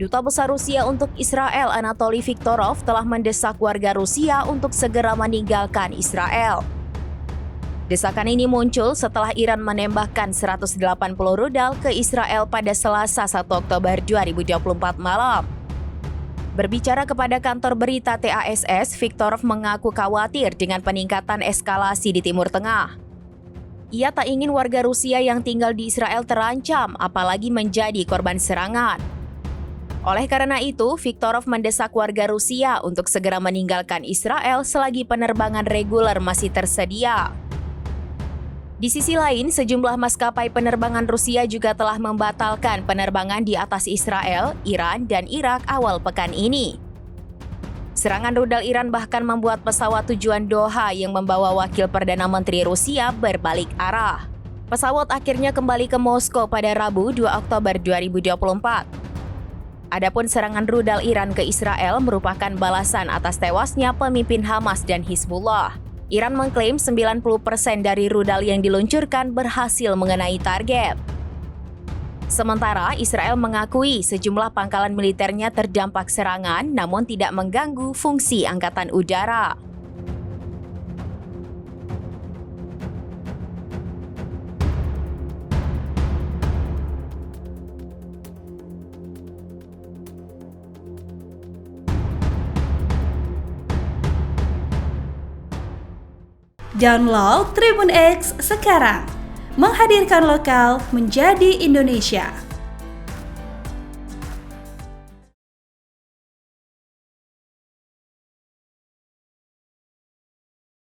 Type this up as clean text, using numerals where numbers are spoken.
Duta Besar Rusia untuk Israel Anatoly Viktorov telah mendesak warga Rusia untuk segera meninggalkan Israel. Desakan ini muncul setelah Iran menembakkan 180 rudal ke Israel pada Selasa 1 Oktober 2024 malam. Berbicara kepada kantor berita TASS, Viktorov mengaku khawatir dengan peningkatan eskalasi di Timur Tengah. Ia tak ingin warga Rusia yang tinggal di Israel terancam, apalagi menjadi korban serangan. Oleh karena itu, Viktorov mendesak warga Rusia untuk segera meninggalkan Israel selagi penerbangan reguler masih tersedia. Di sisi lain, sejumlah maskapai penerbangan Rusia juga telah membatalkan penerbangan di atas Israel, Iran, dan Irak awal pekan ini. Serangan rudal Iran bahkan membuat pesawat tujuan Doha yang membawa wakil Perdana Menteri Rusia berbalik arah. Pesawat akhirnya kembali ke Moskow pada Rabu 2 Oktober 2024. Adapun serangan rudal Iran ke Israel merupakan balasan atas tewasnya pemimpin Hamas dan Hizbullah. Iran mengklaim 90% dari rudal yang diluncurkan berhasil mengenai target. Sementara Israel mengakui sejumlah pangkalan militernya terdampak serangan namun tidak mengganggu fungsi angkatan udara. Download Tribun X sekarang, menghadirkan lokal menjadi Indonesia.